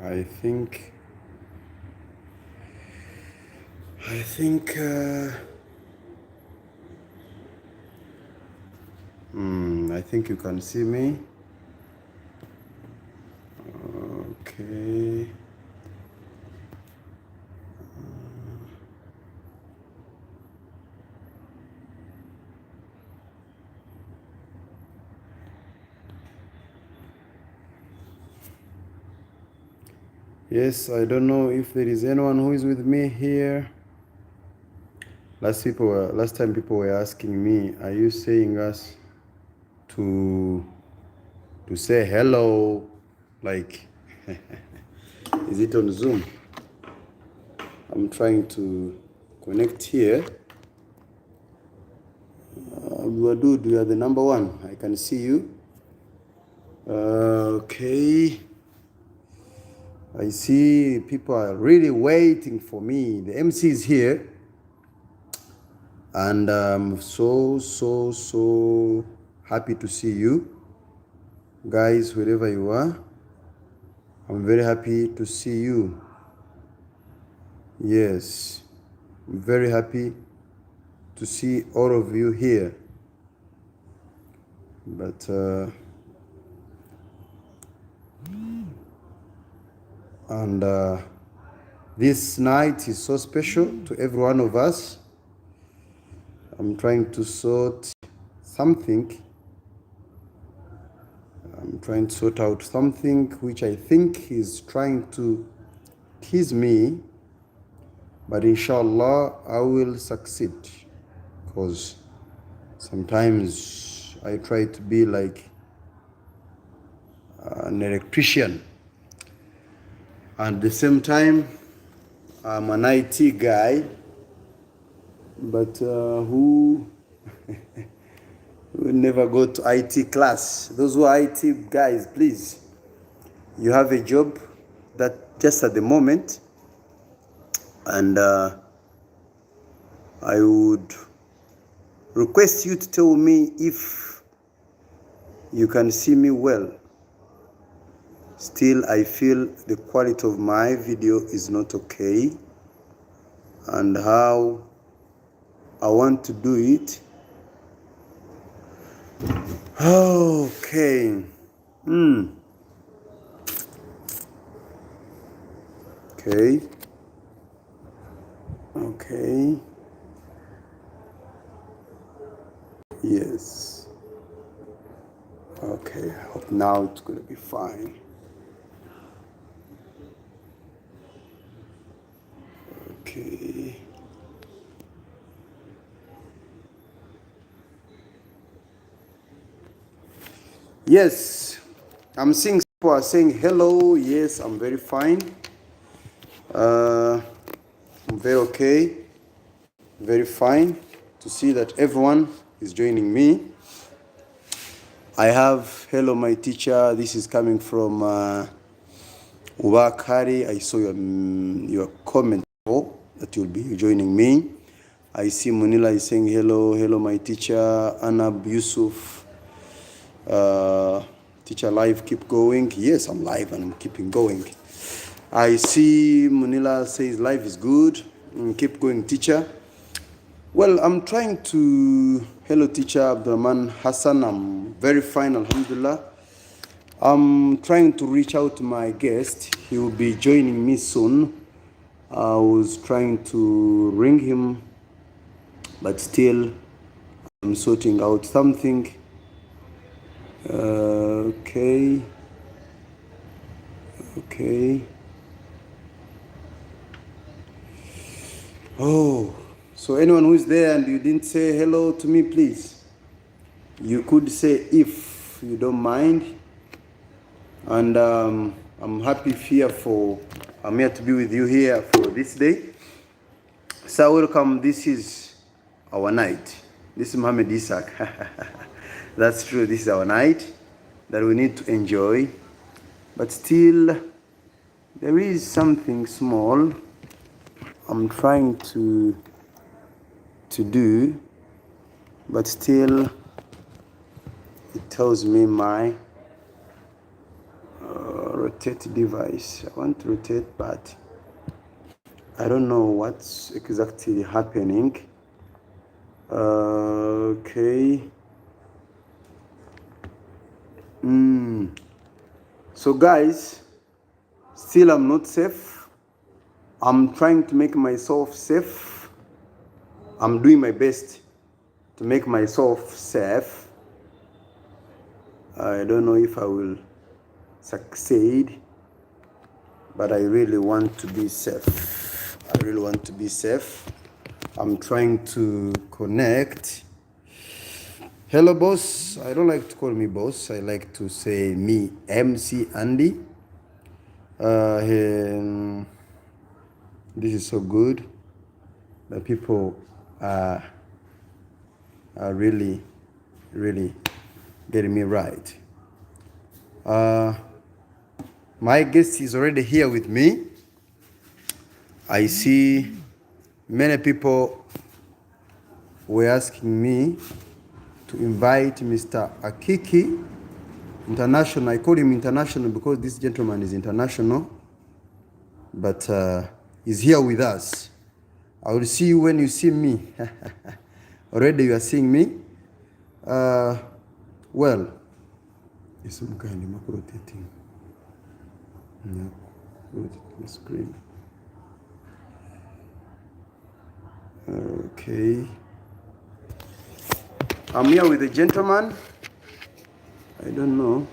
I think I think you can see me. Okay. Yes, I don't know if there is anyone who is with me here. Last time people were asking me, are you saying us to say hello? Like, is it on Zoom? I'm trying to connect here. Dude, you are the number one. I can see you. Okay. I see people are really waiting for me. The MC is here. And I'm so happy to see you. Guys, wherever you are, I'm very happy to see you. Yes, I'm very happy to see all of you here. But this night is so special to every one of us. I'm trying to sort something. I'm trying to sort out something which I think is trying to tease me. But inshallah, I will succeed. Because sometimes I try to be like an electrician. And at the same time, I'm an IT guy, but who will never go to IT class. Those who are IT guys, please, you have a job that just at the moment, and I would request you to tell me if you can see me well. Still, I feel the quality of my video is not okay, and how I want to do it. Okay. Okay. Okay. Yes. Okay. I hope now it's going to be fine. Okay. Yes. I'm seeing people are saying hello. Yes, I'm very fine. I'm very okay. Very fine to see that everyone is joining me. I have hello, my teacher. This is coming from Ubakari. I saw your comment that you'll be joining me. I see Munila is saying hello, hello, my teacher. Anab Yusuf, teacher live, keep going. Yes, I'm live and I'm keeping going. I see Munila says life is good. Keep going, teacher. Well, I'm trying to... Hello, teacher Abdurrahman Hassan. I'm very fine, alhamdulillah. I'm trying to reach out to my guest. He will be joining me soon. I was trying to ring him, but still I'm sorting out something. Okay. Oh, so anyone who is there and you didn't say hello to me, please, you could say if you don't mind. And I'm happy here I'm here to be with you here for this day. So welcome. This is our night. This is Mohammed Isaac. That's true. This is our night that we need to enjoy. But still, there is something small I'm trying to do, but still it tells me my rotate device. I want to rotate, but I don't know what's exactly happening. Okay. So guys, still I'm not safe. I'm trying to make myself safe. I'm doing my best to make myself safe. I don't know if I will succeed, but I really want to be safe. I really want to be safe. I'm trying to connect. Hello, boss. I don't like to call me boss. I like to say me, MC Andy. This is so good. The people are really, really getting me right. My guest is already here with me. I see many people were asking me to invite Mr. Akiki International. I call him international because this gentleman is international, but he's here with us. I will see you when you see me. Already you are seeing me. Well, it's some kind of rotating. The screen. Okay. I'm here with a gentleman. I don't know.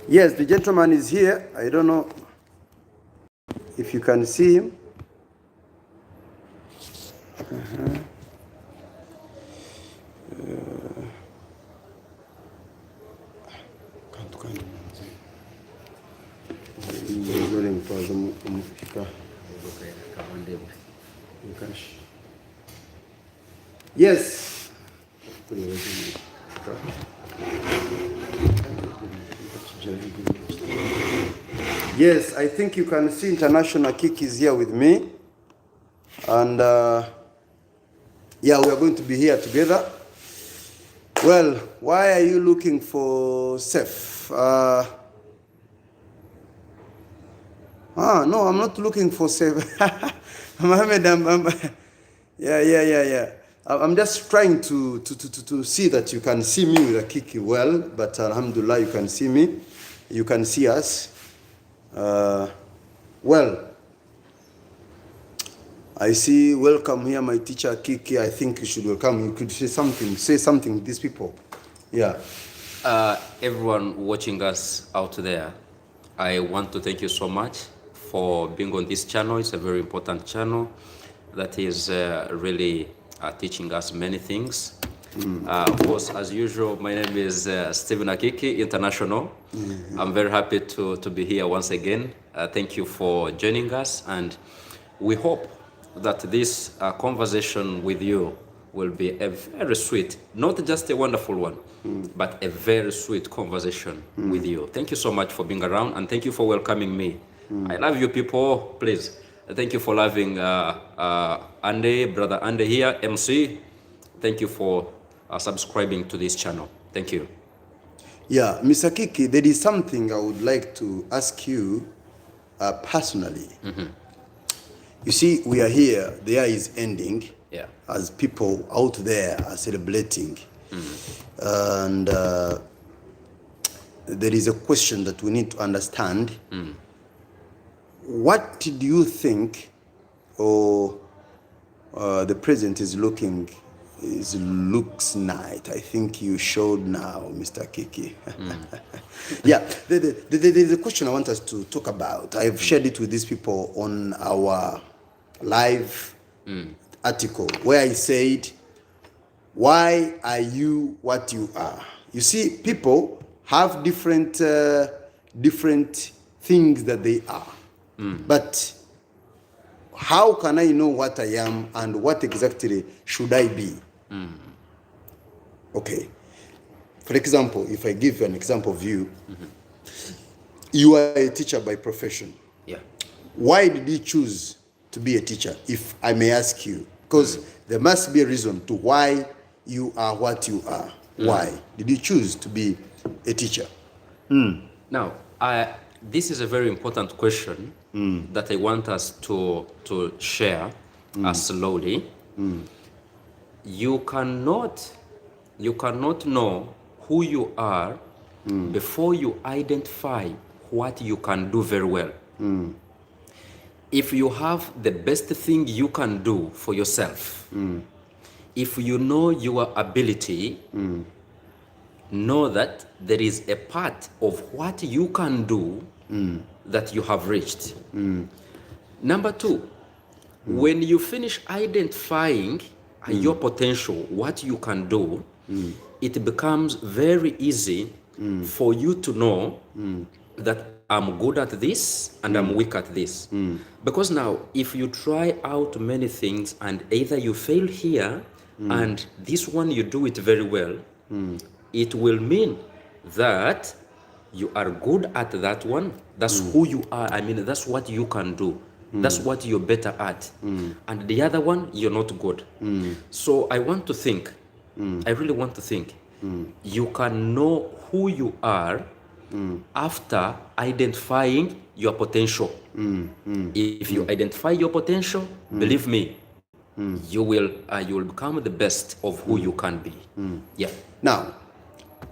Yes, the gentleman is here. I don't know if you can see him. Yes. Yes, I think you can see International Kick is here with me. And yeah, we are going to be here together. Well, why are you looking for safe? No, I'm not looking for safe. Mohammed, yeah. I'm just trying to see that you can see me with a kiki well, but alhamdulillah, you can see me. You can see us. Well, I see, welcome here, my teacher, Kiki. I think you should welcome. You could say something to these people. Yeah. Everyone watching us out there, I want to thank you so much for being on this channel. It's a very important channel that is really teaching us many things. Of course, as usual, my name is Stephen Akiki, International. I'm very happy to be here once again. Thank you for joining us, and we hope that this conversation with you will be a very sweet, not just a wonderful one, but a very sweet conversation with you. Thank you so much for being around, and thank you for welcoming me. I love you people, please. Thank you for loving Andy, brother Andy here, MC. Thank you for subscribing to this channel. Thank you. Yeah, Mr. Kiki, there is something I would like to ask you personally. You see, we are here, the year is ending, as people out there are celebrating. And there is a question that we need to understand. What do you think the president looks nice? I think you showed now, Mr. Kiki. Yeah, there's a question I want us to talk about. I've shared it with these people on our live article where I said, why are you what you are? You see, people have different things that they are. But how can I know what I am and what exactly should I be? Okay. For example, if I give you an example of you, you are a teacher by profession. Yeah. Why did you choose to be a teacher, if I may ask you? Because there must be a reason to why you are what you are? Why did you choose to be a teacher? Now, this is a very important question that I want us to share slowly. You cannot know who you are before you identify what you can do very well. If you have the best thing you can do for yourself, if you know your ability, know that there is a part of what you can do that you have reached. Number two, when you finish identifying your potential, what you can do, it becomes very easy for you to know that I'm good at this and I'm weak at this. Because now, if you try out many things and either you fail here and this one you do it very well, it will mean that you are good at that one. That's who you are. I mean, that's what you can do. That's what you're better at. And the other one, you're not good. So I want to think, I really want to think, you can know who you are after identifying your potential. If you identify your potential, believe me, you will become the best of who you can be. Yeah. Now,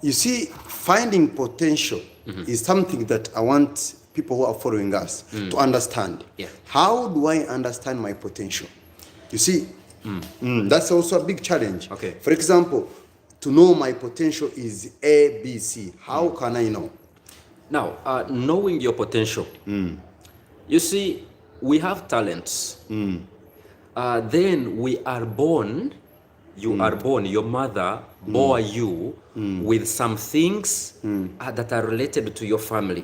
you see, finding potential is something that I want people who are following us to understand. Yeah. How do I understand my potential? You see, that's also a big challenge. Okay. For example, to know my potential is A, B, C. How can I know? Now, knowing your potential, you see, we have talents. Then we are born, you are born, your mother bore you with some things that are related to your family.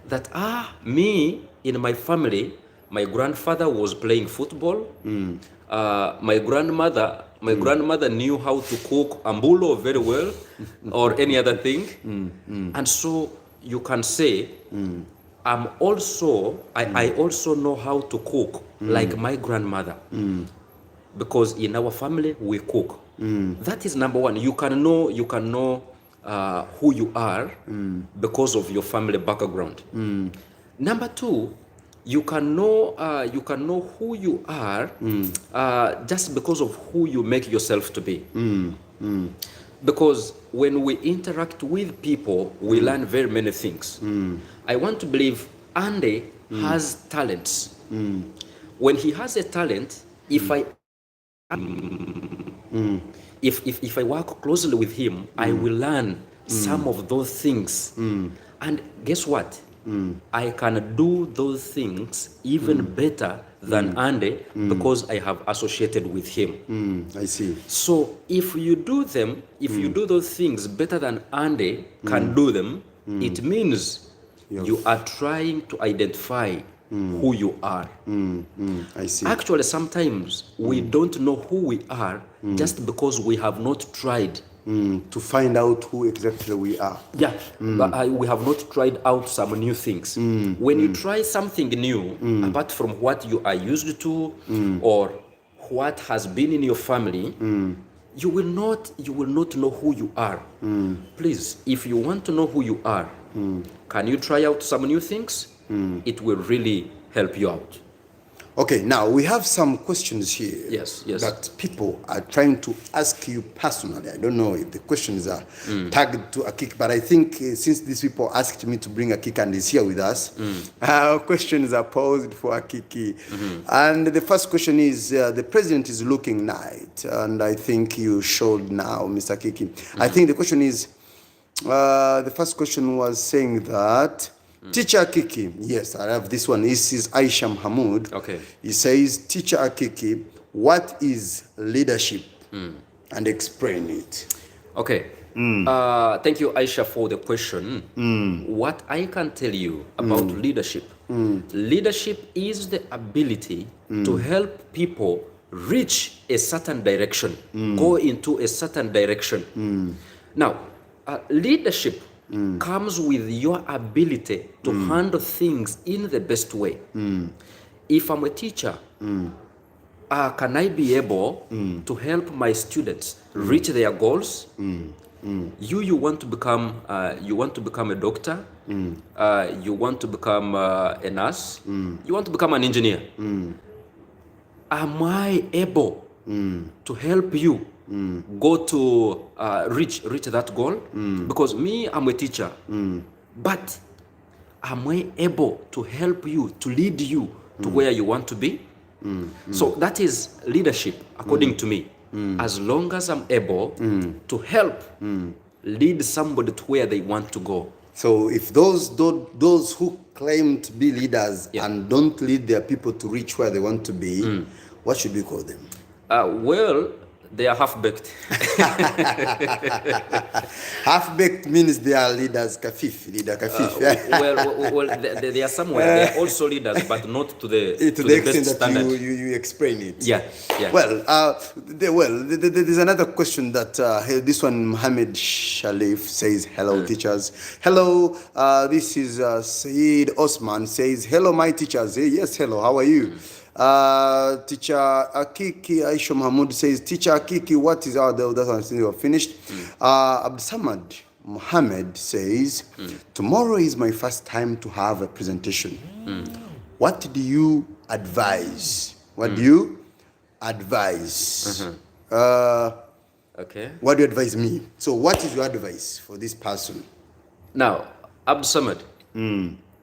That, me, in my family, my grandfather was playing football. My grandmother knew how to cook ambulo very well, or any other thing. And so you can say, I also know how to cook like my grandmother. Because in our family, we cook. That is number one. You can know who you are because of your family background. Number two, you can know who you are just because of who you make yourself to be. Because when we interact with people, we learn very many things. I want to believe Andy has talents. When he has a talent, if I work closely with him, I will learn some of those things. And guess what? I can do those things even better than Andy because I have associated with him. I see. So if you do them, if you do those things better than Andy can do them, it means you are trying to identify who you are. I see. Actually, sometimes we don't know who we are just because we have not tried to find out who exactly we are. Yeah, but we have not tried out some new things. When you try something new, apart from what you are used to or what has been in your family, you will not know who you are. Please, if you want to know who you are, can you try out some new things? It will really help you out. Okay, now we have some questions here. Yes. That people are trying to ask you personally. I don't know if the questions are tagged to Akik, but I think since these people asked me to bring Akik and is here with us, questions are posed for Akiki. And the first question is, the president is looking nice, and I think you showed now, Mr. Akiki. I think the question is, the first question was saying that, Teacher Akiki, yes, I have this one. This is Aisha Mahmoud. Okay. He says, Teacher Akiki, what is leadership? And explain it. Okay. Thank you, Aisha, for the question. What I can tell you about leadership. Leadership is the ability to help people reach a certain direction, go into a certain direction. Now, leadership comes with your ability to handle things in the best way. If I'm a teacher, can I be able to help my students reach their goals? You want to become a doctor. You want to become a nurse. You want to become an engineer. Am I able to help you go to reach that goal? Because me, I'm a teacher, but am I able to help you, to lead you to where you want to be? So that is leadership, according to me. As long as I'm able to help lead somebody to where they want to go. So if those who claim to be leaders and don't lead their people to reach where they want to be, what should we call them? Well, they are half-baked. Half-baked means they are leaders, leader kafif. Well, they are somewhere. They are also leaders, but not to the extent best that standard. you explain it. Yeah. Well, there's another question that this one, Mohammed Shalif says, hello, teachers. Hello, this is Saeed Osman says, hello, my teachers. Hey, yes, hello, how are you? Teacher Akiki Aisha Mahmoud says, Teacher Akiki, what is our that's one thing you finished. Abdusamad Mohammed says, tomorrow is my first time to have a presentation. What do you advise? What do you advise? Okay. What do you advise me? So what is your advice for this person? Now, Abdusamad,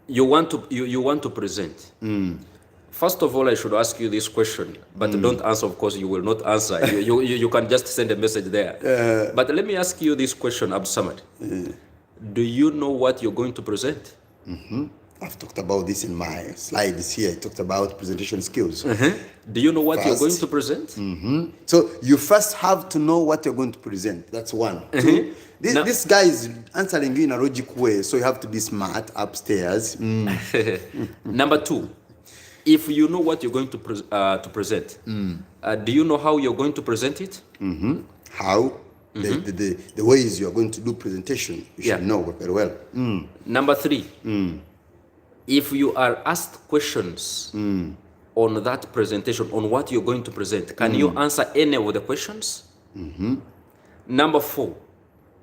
you want to present. First of all, I should ask you this question, but don't answer. Of course, you will not answer. You can just send a message there. But let me ask you this question, Abdusamad. Do you know what you're going to present? I've talked about this in my slides here. I talked about presentation skills. Do you know what you're going to present? So you first have to know what you're going to present. That's one. Two, this guy is answering you in a logic way, so you have to be smart upstairs. Number two, if you know what you're going to present, do you know how you're going to present it? How? The ways you're going to do presentation, you should know very well. Number three, if you are asked questions on that presentation, on what you're going to present, can you answer any of the questions? Number four,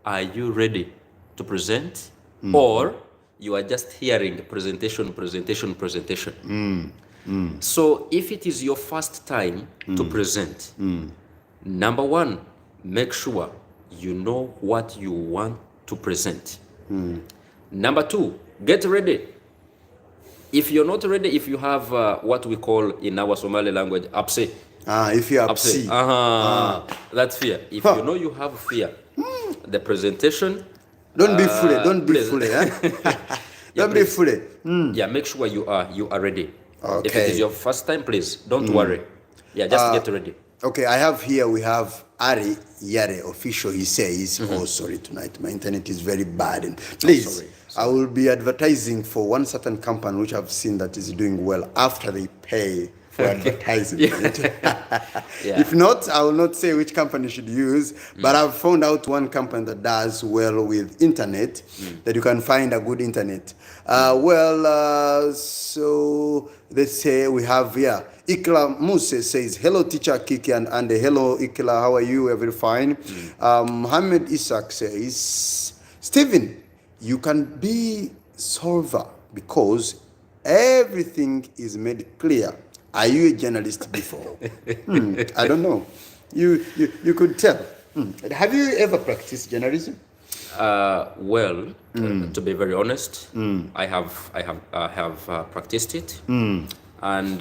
are you ready to present? Or you are just hearing presentation? So if it is your first time to present, number one, make sure you know what you want to present. Number two, get ready. If you're not ready, if you have what we call in our Somali language, upset. If you're upset. That's fear. If you know you have fear, the presentation. Don't be fooled. Don't be fooled. Don't be fooled. Yeah, make sure you are ready. Okay. If it is your first time, please don't worry. Yeah, just get ready. Okay, we have Ari Yare official. He says, oh, sorry, tonight my internet is very bad. And please, sorry. I will be advertising for one certain company which I've seen that is doing well after they pay for advertising. If not, I will not say which company you should use, but I've found out one company that does well with internet, that you can find a good internet. So let's say we have Ikla Muse says, hello teacher Kiki and hello Ikla, how are you? Very fine. Mohammed Isak says, Stephen, you can be solver because everything is made clear. Are you a journalist before? I don't know. You could tell. Have you ever practiced journalism? To be very honest, I have practiced it, and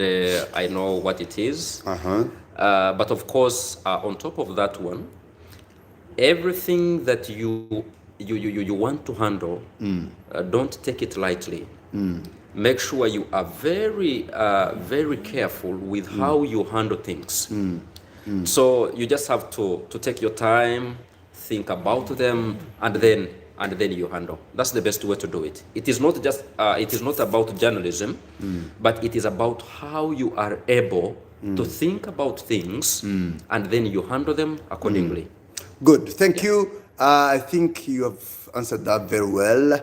I know what it is. But of course, on top of that one, everything that you want to handle, don't take it lightly. Make sure you are very careful with how you handle things. So you just have to take your time, think about them, and then you handle. That's the best way to do it. It is not just it is not about journalism, but it is about how you are able to think about things and then you handle them accordingly. Good, thank you. I think you have answered that very well.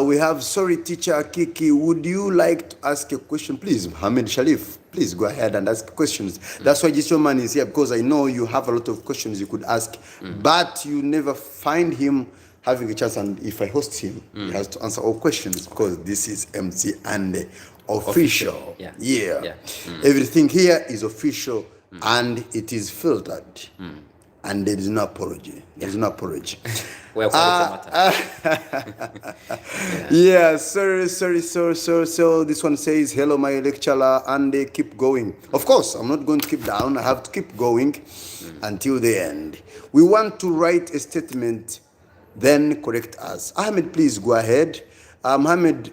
We have, sorry, teacher Kiki, would you like to ask a question, please? Mohammed Shalif. please go ahead and ask questions. That's why this man is here, because I know you have a lot of questions you could ask, but you never find him having a chance. And if I host him, he has to answer all questions, because this is MC and official. Yeah. Everything here is official and it is filtered. And there is no apology. There is no apology. Well, yeah, sorry. So this one says, hello, my lecturer, and they keep going. Of course, I'm not going to keep down. I have to keep going until the end. We want to write a statement, then correct us. Ahmed, please go ahead. Mahmoud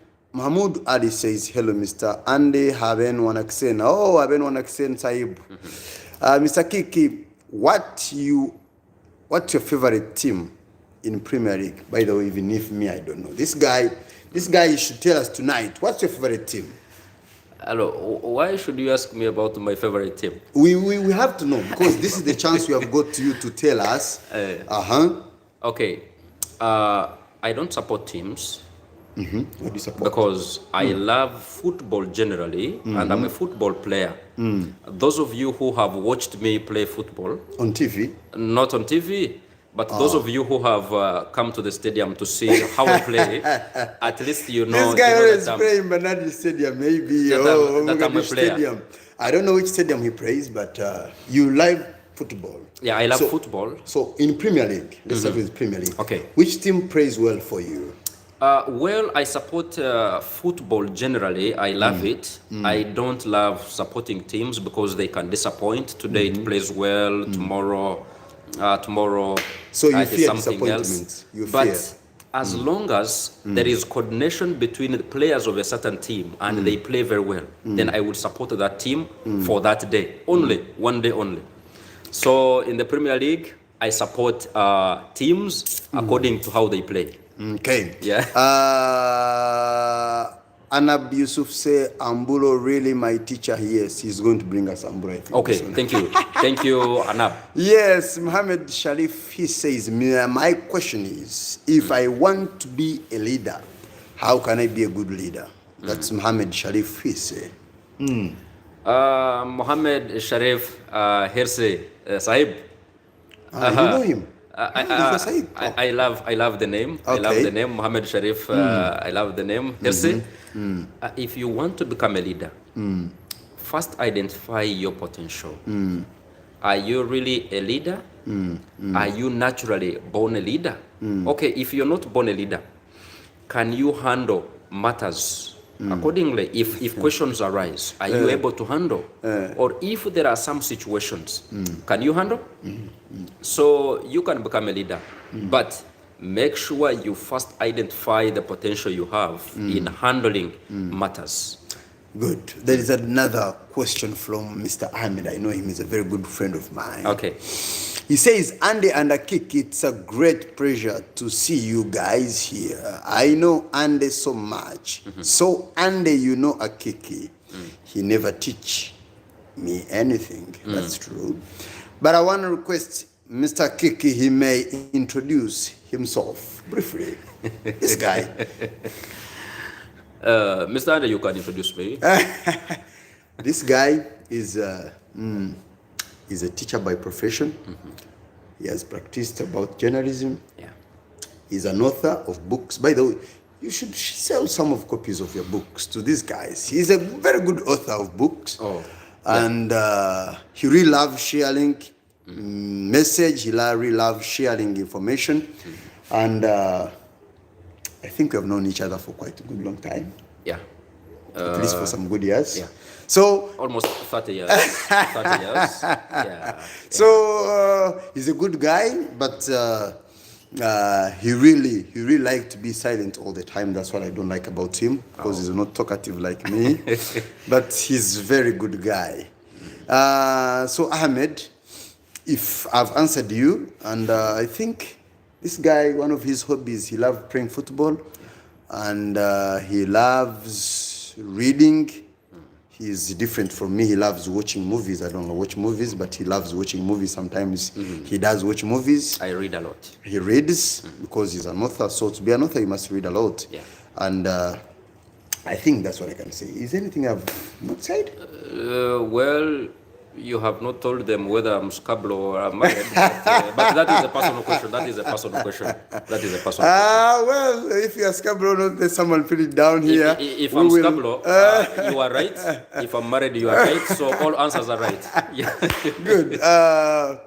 Ali says, hello, Mr. Andy, haben wanaksen. Oh, haben wanaksen, Sahib. Mr. Kiki, what's your favorite team in Premier League? By the way, even if me, I don't know. This guy should tell us tonight. What's your favorite team? Hello. Why should you ask me about my favorite team? We have to know, because this is the chance we have got to you to tell us. Okay. I don't support teams. What do you support? Because I love football generally, and I'm a football player. Those of you who have watched me play football on TV, not on TV, but those of you who have come to the stadium to see how I play, at least you know. This guy always playing, but not the stadium. Maybe that I'm a player. Stadium. I don't know which stadium he plays, but you like football. Yeah, I love football. So in Premier League, let's start with Premier League. Okay. Which team plays well for you? Well, I support football generally. I love it. I don't love supporting teams because they can disappoint. Today it plays well. Tomorrow, so you it is fear something else. But as long as there is coordination between the players of a certain team and they play very well, then I would support that team for that day only, one day only. So in the Premier League, I support teams according to how they play. Okay. Yeah. Anab Yusuf say Ambulo really my teacher. Yes, he's going to bring us Ambulo. I think. Okay, thank you. Thank you, Anab. Yes, Mohammed Sharif, he says, my question is, if I want to be a leader, how can I be a good leader? That's Mohammed Sharif, he say. Mohammed Sharif Hirse Sahib. You know him? I love the name. Okay. I love the name Mohammed Sharif. I love the name Hirse. If you want to become a leader, first identify your potential. Are you really a leader? Are you naturally born a leader? Okay, if you're not born a leader, can you handle matters accordingly? If questions arise, are you able to handle? Or if there are some situations, can you handle? So you can become a leader, but make sure you first identify the potential you have in handling matters. Good. There is another question from Mr. Ahmed. I know him, he's a very good friend of mine. Okay. He says, Andy and Akik, it's a great pleasure to see you guys here. I know Andy so much. So Andy, you know Akiki. He never teach me anything. That's true. But I want to request Mr. Kiki, he may introduce himself briefly. This guy. Mr. Andy, you can introduce me. This guy is a teacher by profession. He has practiced about journalism. Yeah. He's an author of books. By the way, you should sell some of copies of your books to these guys. He's a very good author of books. And he really loves sharing message. He really loves sharing information. And I think we have known each other for quite a good long time. Yeah. At least for some good years. Yeah. So almost 30 years. 30 years. Yeah. So he's a good guy, but he really liked to be silent all the time. That's what I don't like about him, because he's not talkative like me. But he's a very good guy. So Ahmed, if I've answered you, and I think this guy, one of his hobbies, he loves playing football, and he loves reading. He's different from me. He loves watching movies. I don't watch movies, but he loves watching movies. Sometimes he does watch movies. I read a lot. He reads because he's an author. So to be an author, you must read a lot. Yeah. And I think that's what I can say. Is there anything I've not said? Well, you have not told them whether I'm scablo or I'm married, but that is a personal question. That is a personal question. That is a personal question. Well, if you're Scabro, there's someone put it down here. If I'm scablo, you are right. If I'm married, you are right. So all answers are right. Yeah. Good.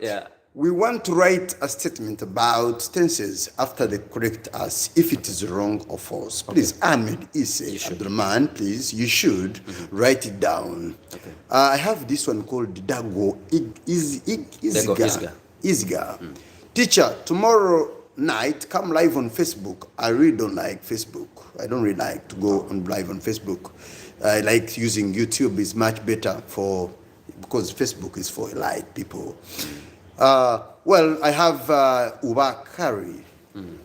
Yeah. We want to write a statement about tenses after they correct us if it is wrong or false. Please, Ahmed Isse Abdurrahman, please, you should write it down. Okay. I have this one called Dago Isga. Teacher, tomorrow night, come live on Facebook. I really don't like Facebook. I don't really like to go on live on Facebook. I like using YouTube. It's much better because Facebook is for elite people. Well, I have Ubakari.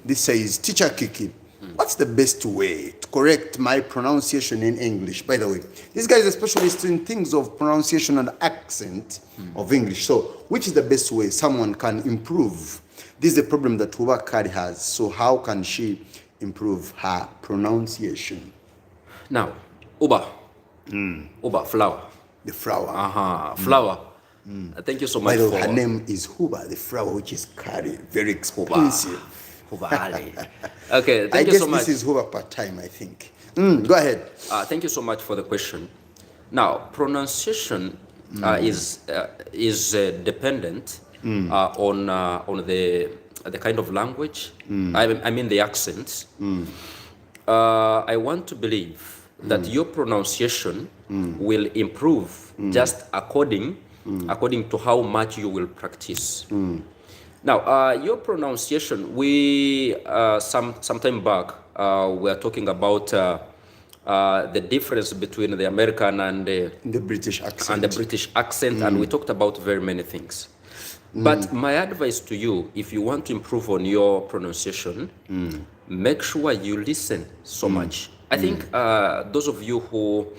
This says, Teacher Kiki, what's the best way to correct my pronunciation in English? By the way, this guy is a specialist in things of pronunciation and accent of English. So, which is the best way someone can improve? This is the problem that Ubakari has. So, how can she improve her pronunciation? Now, Uba, flower. The flower. Flower. Thank you so much. By the way, her name is Huba, the flower, which is curry, very expensive. Huba Ali. Okay, thank you so much. This is Huba part-time, I think. Go ahead. Thank you so much for the question. Now, pronunciation is dependent on the kind of language. I mean the accent. I want to believe that your pronunciation will improve just according to how much you will practice. Now, your pronunciation, we some time back we are talking about the difference between the American and the British accent. And we talked about very many things. But my advice to you, if you want to improve on your pronunciation, make sure you listen so much. I think those of you who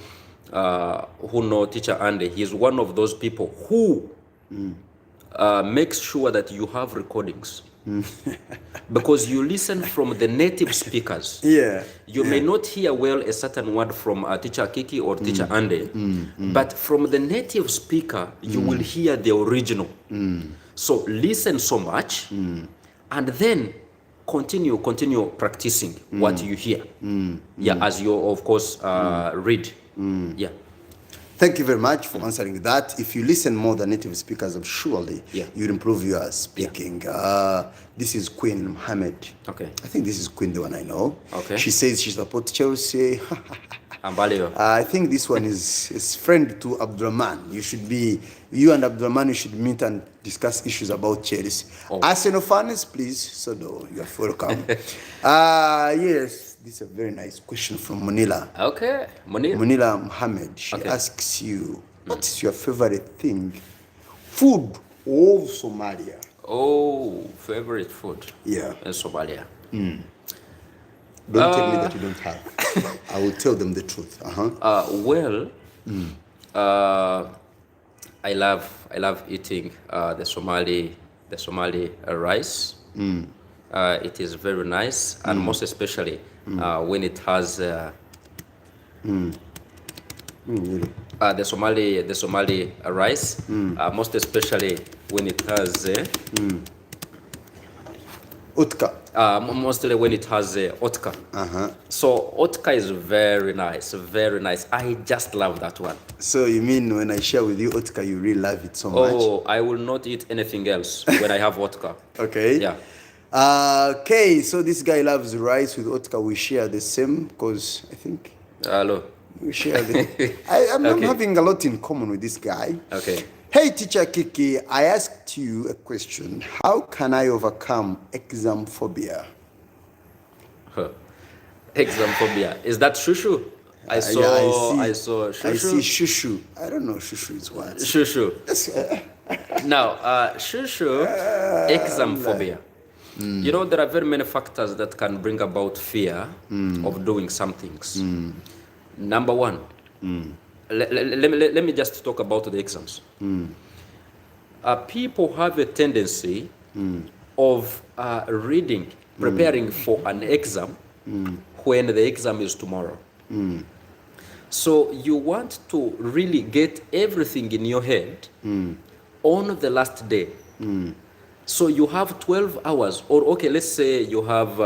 know Teacher Andy, he's one of those people who makes sure that you have recordings. Because you listen from the native speakers. You may not hear well a certain word from Teacher Kiki or Teacher Andy, but from the native speaker, you will hear the original. So listen so much, and then continue practicing what you hear. As you, of course, read. Thank you very much for answering that. If you listen more than native speakers, surely you'll improve your speaking. This is Queen Mohammed. Okay. I think this is Queen, the one I know. Okay. She says she supports Chelsea. I think this one is friend to Abdurrahman. You and Abdurrahman, you should meet and discuss issues about Chelsea. Arsenal fans, please. So no, you are welcome. Yes, this is a very nice question from Munila. Okay, Munila Mohammed. She asks you, what is your favorite thing? Food of Somalia. Oh, favorite food. Yeah. In Somalia. Don't tell me that you don't have. I will tell them the truth. I love eating the Somali rice. It is very nice, and most especially when it has the Somali rice. Most especially when it has Utka. Mostly when it has otka. So otka is very nice, very nice. I just love that one. So you mean when I share with you otka, you really love it so much? Oh, I will not eat anything else when I have otka. Okay. Yeah. Okay, so this guy loves rice with otka. We share the same because I think. Hello. We share the. I'm having a lot in common with this guy. Okay. Hey, Teacher Kiki, I asked you a question. How can I overcome examphobia? Examphobia. Is that shushu? I saw shushu. I see shushu. I don't know shushu is what. Shushu. Now, shushu, examphobia. You know, there are very many factors that can bring about fear of doing some things. Number one, let me just talk about the exams. People have a tendency of preparing for an exam when the exam is tomorrow. So you want to really get everything in your head on the last day. So you have 12 hours, or okay, let's say you have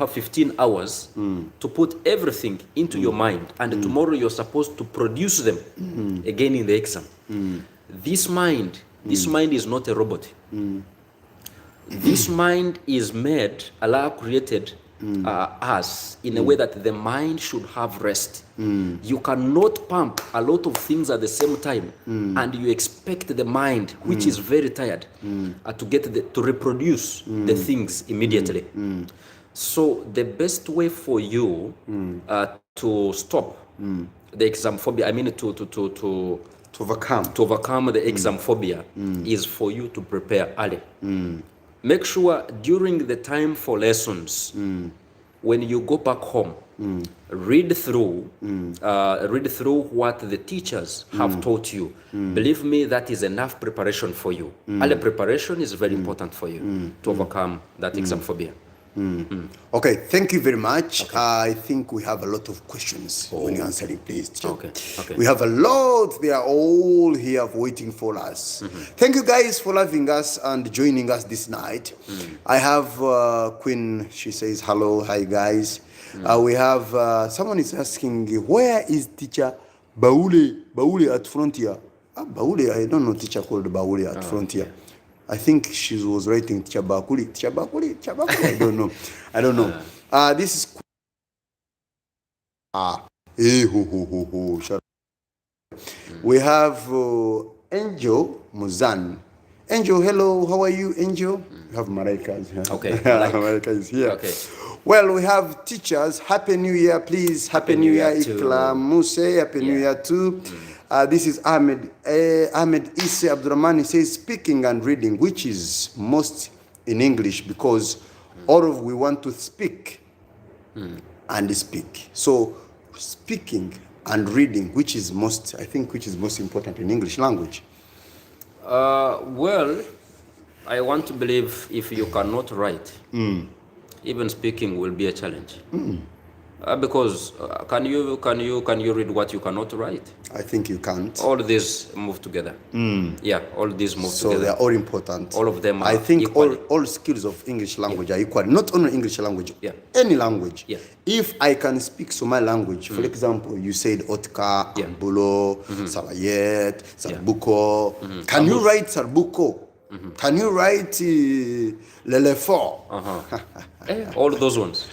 15 hours to put everything into your mind, and tomorrow you're supposed to produce them again in the exam. This mind is not a robot. This mind is made, Allah created us in a way that the mind should have rest. You cannot pump a lot of things at the same time and you expect the mind, which is very tired, to reproduce the things immediately. So the best way for you to stop the examphobia, I mean to overcome the examphobia, is for you to prepare early. Make sure during the time for lessons, when you go back home, read through what the teachers have taught you. Believe me, that is enough preparation for you. Early preparation is very important for you to overcome that examphobia. Okay, thank you very much. Okay. I think we have a lot of questions when you answer it, please. Okay. We have a lot. They are all here waiting for us. Thank you guys for loving us and joining us this night. I have Queen. She says hello. Hi guys. We have someone is asking, where is teacher Baule at Frontier? Baule, I don't know teacher called Baule at Frontier. Okay. I think she was writing Chabakuli. I don't know. This is shut up. We have Angel Muzan. Angel, hello. How are you, Angel? We have Marika here. Okay. Marika is here. Okay. Well, we have teachers. Happy New Year, please. Happy New Year, Ikla Muse. Happy New Year too. This is Ahmed Isse Abdurrahman. He says speaking and reading, which is most in English, because all of we want to speak and speak. So speaking and reading, which is most important in English language? Well, I want to believe if you cannot write, even speaking will be a challenge. Because can you read what you cannot write? I think you can't. All these move together. Yeah, all these move together. So they are all important. All of them are I think equally. all skills of English language are equal. Not only English language, any language. Yeah. If I can speak Somali language, for example, you said Otka, Ambulo, Salayet, Sarbuko. Can you write Sarbuko? Can you write Lelefo? All those ones.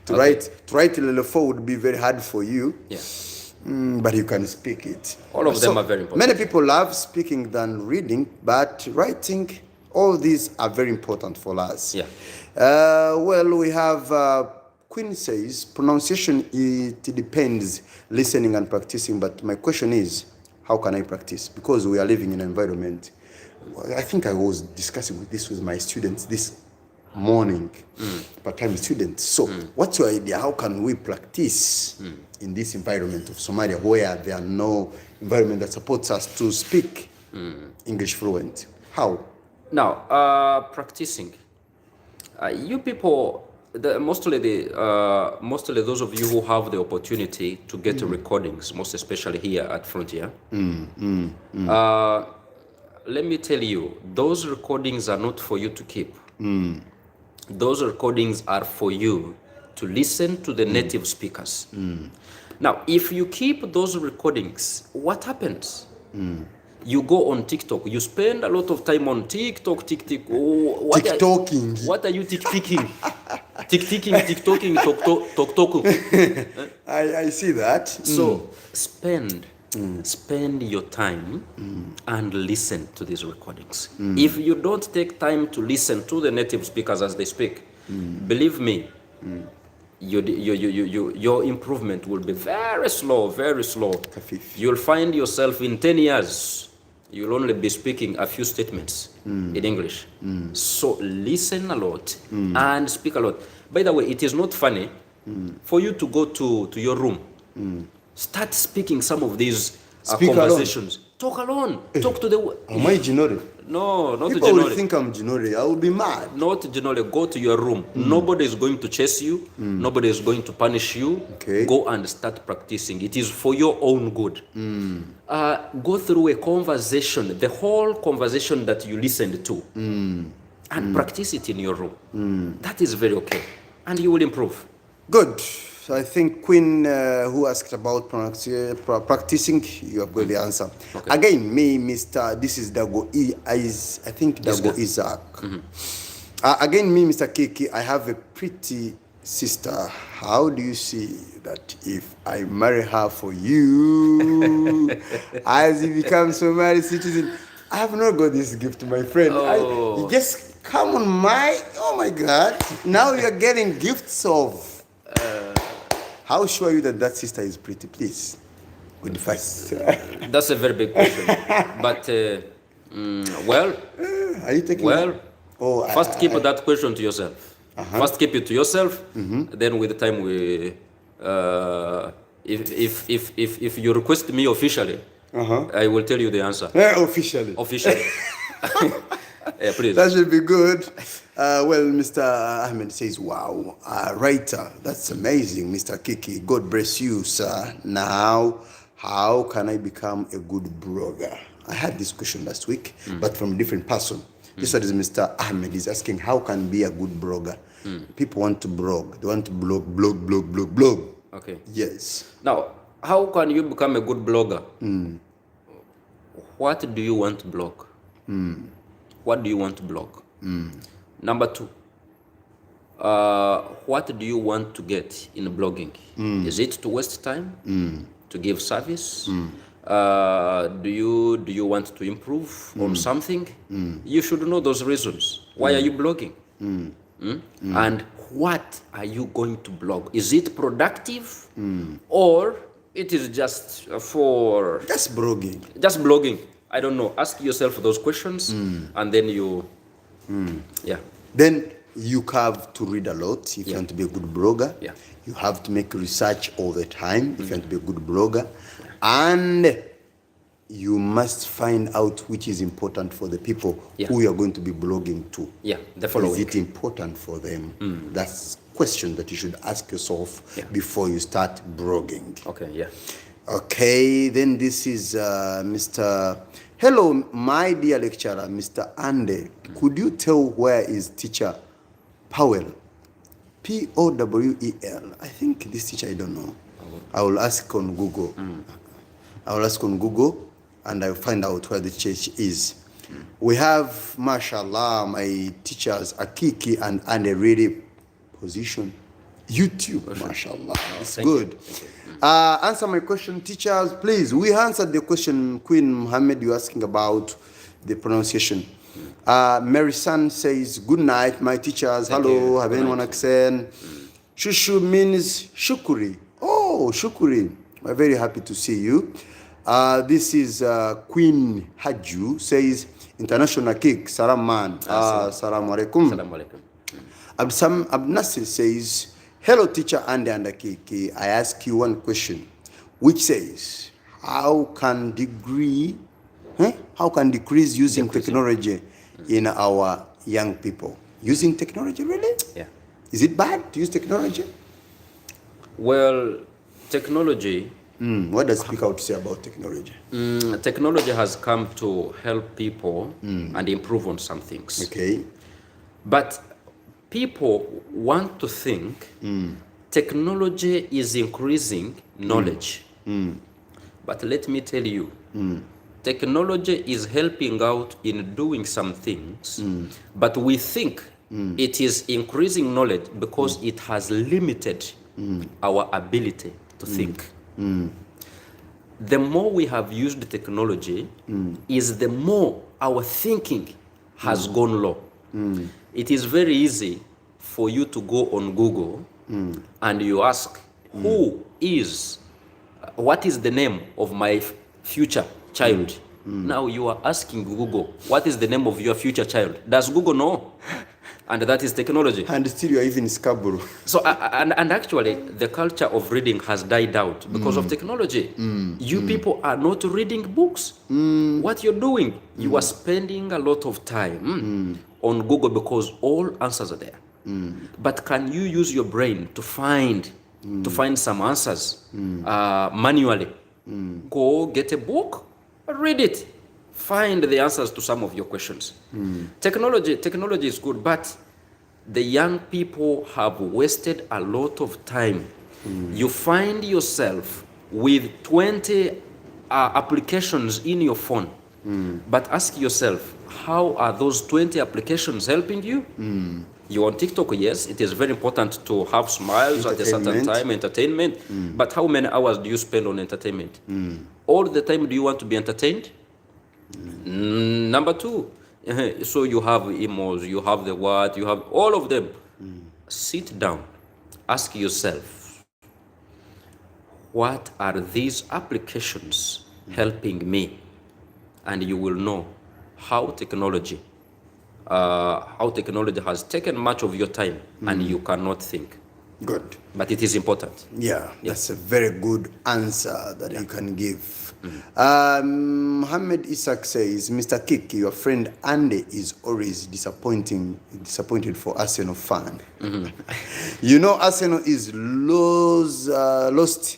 To write Lelefo would be very hard for you. Yeah. But you can speak it. All of them are very important. Many people love speaking than reading, but writing, all these are very important for us. Yeah. Well, we have Queen says pronunciation, it depends, listening and practicing. But my question is, how can I practice? Because we are living in an environment. I think I was discussing this with my students this morning, part-time students. So what's your idea? How can we practice in this environment of Somalia where there are no environment that supports us to speak English fluent? How? Now, practicing. You people, mostly those of you who have the opportunity to get recordings, most especially here at Frontier, let me tell you, those recordings are not for you to keep. Those recordings are for you to listen to the native speakers. Now, if you keep those recordings, what happens? You go on TikTok. You spend a lot of time on TikTok. TikToking. What are you TikToking? TikToking, TokToku. I see that. So spend your time and listen to these recordings. If you don't take time to listen to the native speakers as they speak, believe me, your improvement will be very slow, very slow. You'll find yourself in 10 years, you'll only be speaking a few statements in English. So listen a lot and speak a lot. By the way, it is not funny for you to go to your room. Start speaking some of these conversations Talk alone. Talk to the... Am I Jinore? No, not People will Jinore. think I'm Jinore. I will be mad. Not Jinore. Go to your room. Nobody is going to chase you. Nobody is going to punish you. Okay. Go and start practicing. It is for your own good. Go through a conversation, the whole conversation that you listened to, and practice it in your room. That is very okay. And you will improve. Good. So I think Queen, who asked about practicing, you have got the answer. Okay. Again, me, Mr. This is Dago I think Dago Isaac. Again, me, Mr. Kiki, I have a pretty sister. How do you see that if I marry her for you, as he becomes Somali citizen? I have not got this gift, my friend. Oh. You just come on oh my God. Now you're getting gifts of... How sure are you that sister is pretty? Please, with the facts. That's a very big question. But, well... Are you taking... Well, first keep I- that question to yourself. First keep it to yourself. Then with the time we... if you request me officially, I will tell you the answer. Officially. Officially. Yeah, please. That should be good. Well, Mr. Ahmed says, wow, writer, that's amazing, Mr. Kiki. God bless you, sir. Now, how can I become a good blogger? I had this question last week, but from a different person. This one is Mr. Ahmed. He's asking, how can be a good blogger? People want to blog. They want to blog. Okay. Yes. Now, how can you become a good blogger? What do you want to blog? What do you want to blog? Number 2, what do you want to get in blogging? Is it to waste time? To give service? Do you want to improve on something? You should know those reasons. Why are you blogging? And what are you going to blog? Is it productive? Or it is just for... Just blogging. Just blogging. I don't know. Ask yourself those questions, and then you... Yeah. Then you have to read a lot if you want to be a good blogger. Yeah. You have to make research all the time if you want to be a good blogger. And you must find out which is important for the people who you are going to be blogging to. Yeah, the following. Is it important for them? That's a question that you should ask yourself before you start blogging. Okay, yeah. Okay, then this is Mr. Hello, my dear lecturer, Mr. Ande. Could you tell where is teacher Powell? Powell. I think this teacher, I don't know. I will ask on Google. I will ask on Google and I will find out where the church is. We have, mashallah, my teachers, Akiki and Ande, really position YouTube, mashallah. It's good. Answer my question, teachers, please. We answered the question, Queen Muhammad, you're asking about the pronunciation. Mary San says, good night, my teachers. Hello, have anyone accent? Shushu means shukuri. Oh, shukuri. We're very happy to see you. This is Queen Haju, says, international kick, salam man. Assalamu alaikum. Assalamu alaikum. Absam Abnasir says, hello teacher Andy and Akiki. I ask you one question, which says, how can decrease using technology in our young people? Using technology, really? Yeah. Is it bad to use technology? Well, technology... What does Speak Out say about technology? Technology has come to help people and improve on some things. Okay. But people want to think technology is increasing knowledge. But let me tell you, technology is helping out in doing some things, but we think it is increasing knowledge because it has limited our ability to think. The more we have used technology, is the more our thinking has gone low. It is very easy for you to go on Google and you ask, what is the name of my future child? Now you are asking Google, what is the name of your future child? Does Google know? And that is technology. And still you're even Scarborough. So, and actually, the culture of reading has died out because of technology. You people are not reading books. What you're doing, you are spending a lot of time on Google because all answers are there. But can you use your brain to find some answers manually? Go get a book, read it, find the answers to some of your questions. Technology is good, but the young people have wasted a lot of time. You find yourself with 20 applications in your phone, but ask yourself, how are those 20 applications helping you? You're on TikTok, yes, it is very important to have smiles at a certain time, entertainment, but how many hours do you spend on entertainment? All the time do you want to be entertained? Number two, so you have emails, you have the what, you have all of them. Sit down, ask yourself, what are these applications helping me? And you will know how technology has taken much of your time and you cannot think. Good. But it is important. Yeah, that's a very good answer that you can give. Mohammed Isak says, Mr. Kiki, your friend Andy is always disappointed for Arsenal fan. You know, Arsenal is lost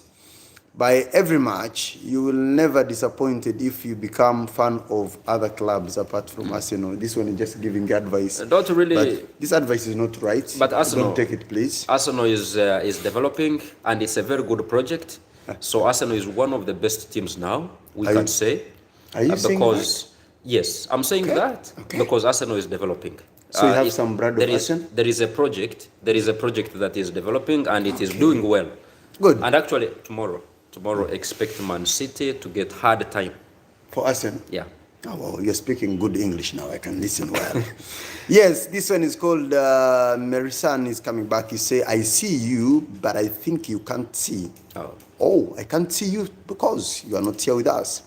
by every match. You will never disappointed if you become fan of other clubs apart from Arsenal. This one is just giving advice. Don't really. But this advice is not right. But Arsenal, don't take it, please. Arsenal is developing, and it's a very good project. So Arsenal is one of the best teams now, we can say. Are you saying that? Yes, I'm saying that because Arsenal is developing. So you have some brand of Arsenal? There is a project that is developing, and it is doing well. Good. And actually, tomorrow expect Man City to get hard time. For Arsenal? Yeah. Oh, well, you're speaking good English now. I can listen well. Yes, this one is called Merisan is coming back. He say, I see you, but I think you can't see. Oh, I can't see you because you are not here with us.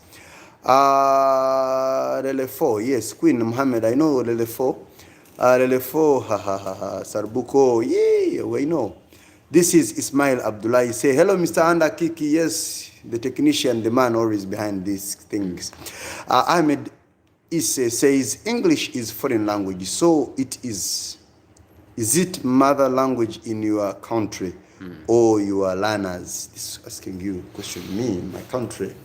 Lele 4, yes, Queen Mohammed, I know Lele 4. Lele 4, Sarbuko, yeah, we know. This is Ismail Abdullah. Say, hello, Mr. Anda Kiki. Yes, the technician, the man always behind these things. Ahmed Isse says, English is foreign language, so it is it mother language in your country or your learners? This is asking you a question, me, in my country.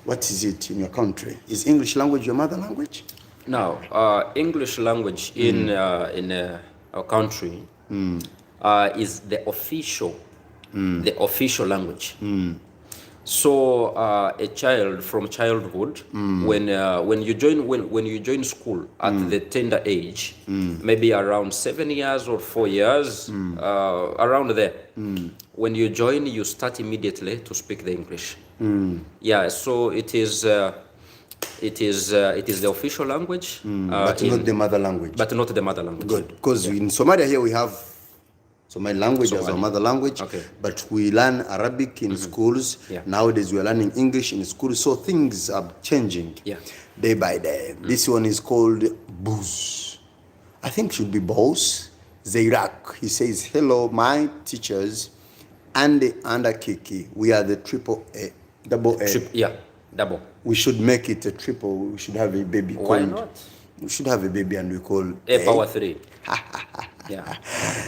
What is it in your country? Is English language your mother language? No, English language in our country is the official language. So a child from childhood, when you join school at the tender age, maybe around 7 years or 4 years, around there, when you join, you start immediately to speak the English. Yeah, so it is the official language, but not the mother language. But not the mother language. Good, because in Somalia here we have Somali language as our mother language, but we learn Arabic in schools. Nowadays we are learning English in schools, so things are changing day by day. This one is called Booz. I think it should be Boss. Zairak, he says, hello, my teachers, Andy and Kiki. We are the triple A, double A. Double. We should make it a triple. We should have a baby. Why not? We should have a baby and we call A power 3. Yeah.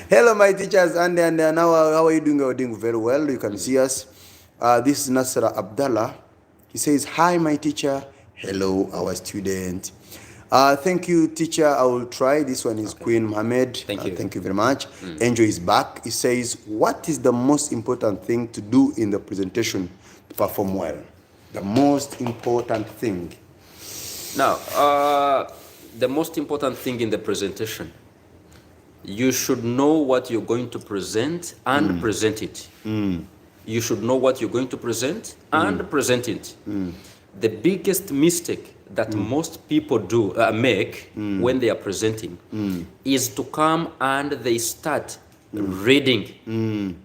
Hello, my teachers, and now how are you doing? We're doing very well. You can see us. This is Nasra Abdallah. He says, hi, my teacher. Hello, our student. Thank you, teacher. I will try. This one is Queen Mohammed. Thank you. Thank you very much. Angel is back. He says, what is the most important thing to do in the presentation to perform well? The most important thing. Now, the most important thing in the presentation, you should know what you're going to present and present it. You should know what you're going to present and present it. The biggest mistake that most people make when they are presenting is to come and they start reading.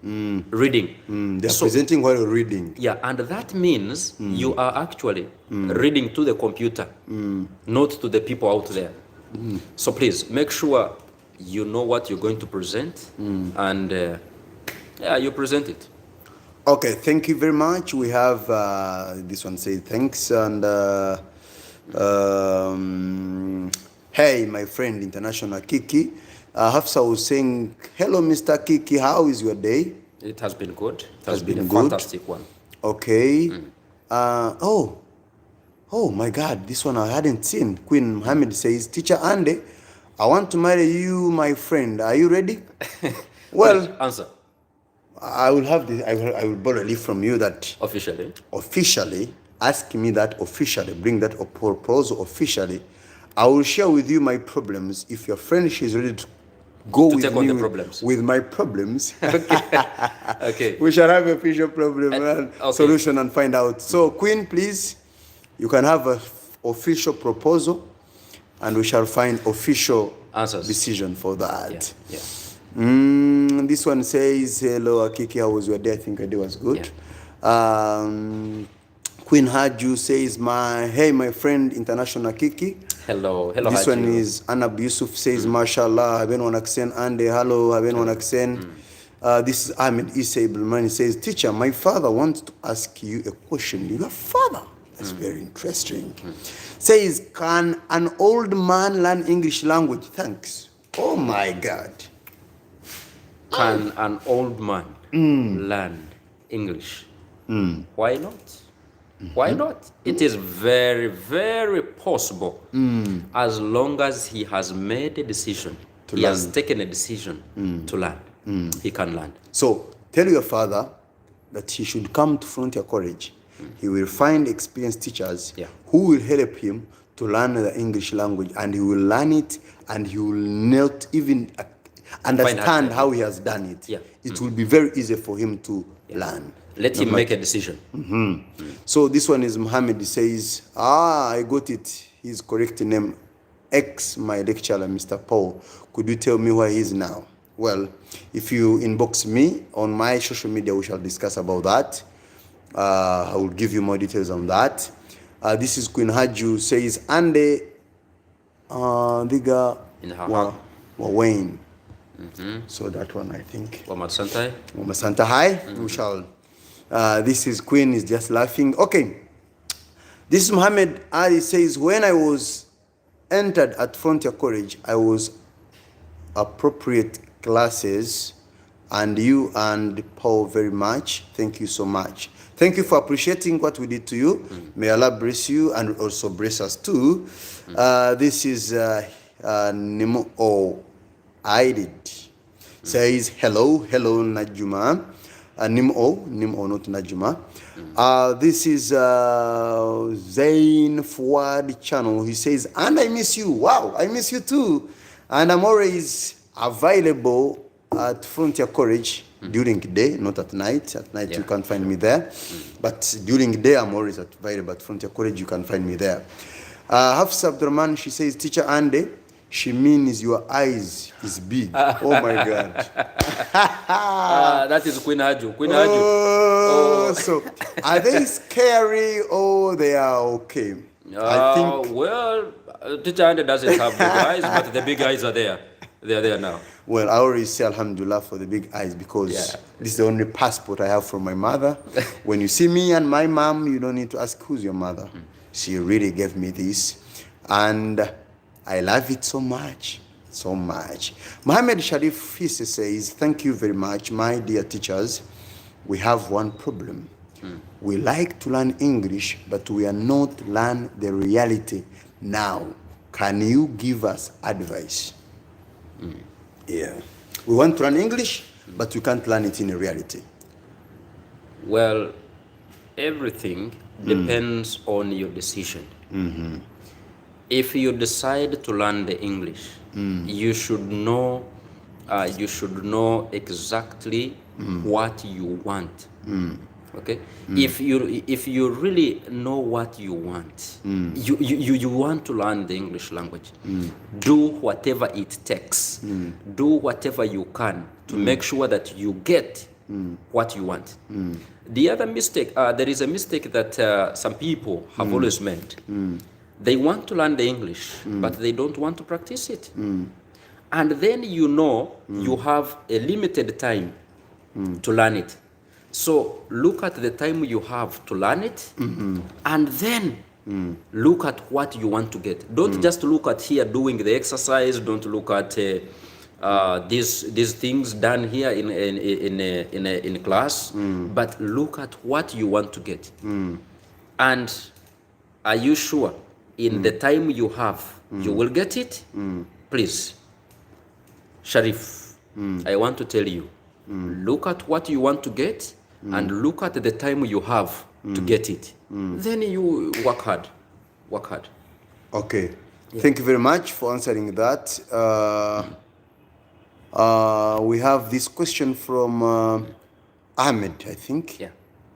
They're presenting while reading. Yeah, and that means you are actually reading to the computer, not to the people out there. So please make sure you know what you're going to present, and yeah, you present it. Okay, thank you very much. We have this one say thanks and hey, my friend, International Kiki. Hafsa was saying, hello, Mr. Kiki, how is your day? It has been good. It has been been a good. fantastic one. Okay. Oh my God, this one I hadn't seen. Queen Mohammed says, Teacher Andy, I want to marry you, my friend. Are you ready? Well, answer. I will have this. I will borrow a leaf from you that officially ask me that officially, bring that proposal officially. I will share with you my problems. If your friend is ready to go to with take me on the problems. with my problems, okay, we shall have official problem solution and find out. So, Queen, please, you can have an official proposal, and we shall find official answers decision for that. Yeah. This one says, hello, Akiki, how was your day? I think your day was good. Yeah. Queen Haju says, hey, my friend, International Kiki. Hello. This Haju. One is Anab Yusuf says, Mashallah, haben wanaksen Ande, hello, haben wanaksen. This is Ahmed Isa Ibn says, teacher, my father wants to ask you a question. Your father? That's very interesting. Says, can an old man learn English language? Thanks. Oh my God. Can an old man learn English? Why not? Why not? It is very, very possible as long as he has made a decision. He has taken a decision to learn. He can learn. So tell your father that he should come to Frontier College. He will find experienced teachers who will help him to learn the English language, and he will learn it, and he will not even understand how he has done it. It will be very easy for him to learn. Let him make a decision. So this one is Muhammad. He says, I got it. His correct name, my lecturer, Mr. Paul. Could you tell me where he is now? Well, if you inbox me on my social media, we shall discuss about that. I will give you more details on that. This is Queen Haju says, Ande Diga Wayne. So that one, I think. Wama Santa High. We shall. This is Queen is just laughing. Okay. This is Muhammad Ali says, when I was entered at Frontier College, I was appropriate classes, and you and Paul very much. Thank you so much. Thank you for appreciating what we did to you. May Allah bless you and also bless us too. This is Nimo I did. Says hello Najuma. Nimo, not Najuma. This is Zain Fuad channel. He says, and I miss you. Wow, I miss you too. And I'm always available at Frontier College during the day, not at night. At night you can't find me there. But during the day I'm always available at Frontier College. You can find me there. Hafsa Abdurrahman, she says, Teacher Ande, she means your eyes is big. Oh my God. That is Queen Haju. So are they scary or they are okay? I think. Well, Teacher Ande doesn't have big eyes, but the big eyes are there. They are there now. Well, I always say Alhamdulillah for the big eyes because this is the only passport I have from my mother. When you see me and my mom, you don't need to ask who's your mother. She really gave me this. And I love it so much, so much. Mohammed Sharif Hisse says, thank you very much, my dear teachers. We have one problem. We like to learn English, but we are not learn the reality now. Can you give us advice? Yeah. We want to learn English, but we can't learn it in reality. Well, everything depends on your decision. If you decide to learn the English, you should know exactly what you want. Okay? If you really know what you want, you want to learn the English language, do whatever it takes, do whatever you can to make sure that you get what you want. The other mistake, there is a mistake that some people have always made. They want to learn the English, but they don't want to practice it. and then you know you have a limited time to learn it. So look at the time you have to learn it, and then look at what you want to get. Don't just look at here doing the exercise. Don't look at these things done here in class, but look at what you want to get. And are you sure in the time you have you will get it? Please, Sharif, I want to tell you, look at what you want to get and look at the time you have to get it. Then you work hard. Work hard. Okay. Yeah. Thank you very much for answering that. We have this question from Ahmed, I think. Yeah.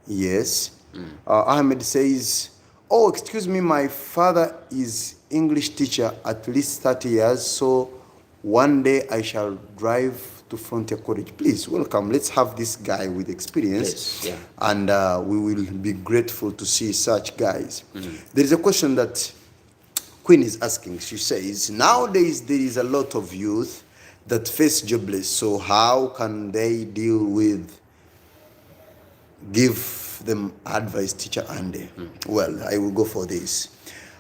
Yes. Ahmed says, oh, excuse me, my father is English teacher at least 30 years, so one day I shall drive to Frontier College. Please, welcome. Let's have this guy with experience. Yes, yeah. And we will be grateful to see such guys. There is a question that Queen is asking. She says, nowadays there is a lot of youth that face jobless. So how can they deal with, give them advice, Teacher Andy? Well, I will go for this.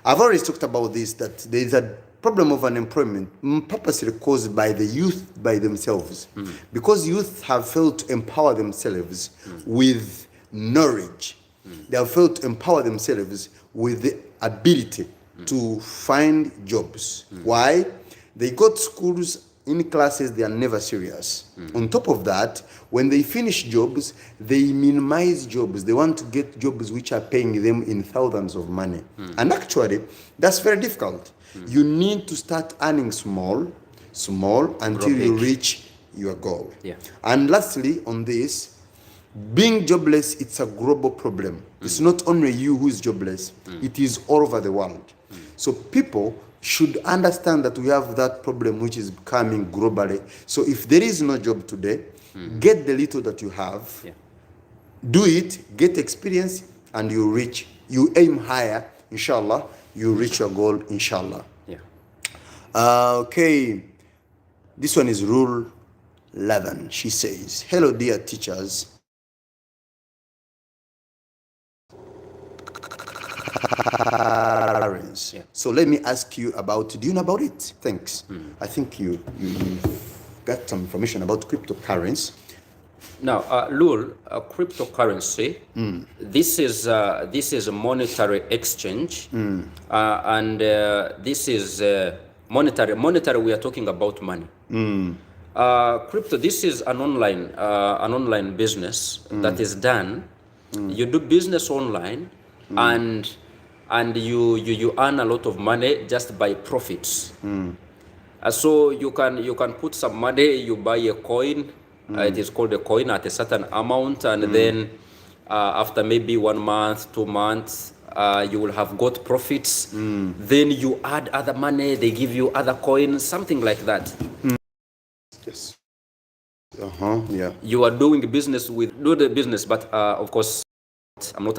I've already talked about this, that there is a problem of unemployment purposely caused by the youth by themselves. Because youth have failed to empower themselves with knowledge. They have failed to empower themselves with the ability to find jobs. Why? They go to schools, in classes, they are never serious. On top of that, when they finish jobs, they minimize jobs. They want to get jobs which are paying them in thousands of money. And actually, that's very difficult. You need to start earning small, until you reach your goal. Yeah. And lastly, on this, being jobless, it's a global problem. It's not only you who is jobless, it is all over the world. So people should understand that we have that problem which is coming globally. So if there is no job today, get the little that you have, do it, get experience, and you aim higher, inshallah, you reach your goal, inshallah. Yeah. Okay, this one is Rule 11. She says, hello, dear teachers. Yeah. So let me ask you about, do you know about it? Thanks. I think you got some information about cryptocurrency. Now, Lul, cryptocurrency, this is a monetary exchange, and this is monetary. We are talking about money. Crypto. This is an online business that is done. You do business online, and you earn a lot of money just by profits. So you can put some money, you buy a coin. It is called a coin at a certain amount, and then after maybe 1 month, 2 months, you will have got profits. Then you add other money, they give you other coins, something like that. Yes. Yeah. You are doing business with, do the business, but of course, I'm not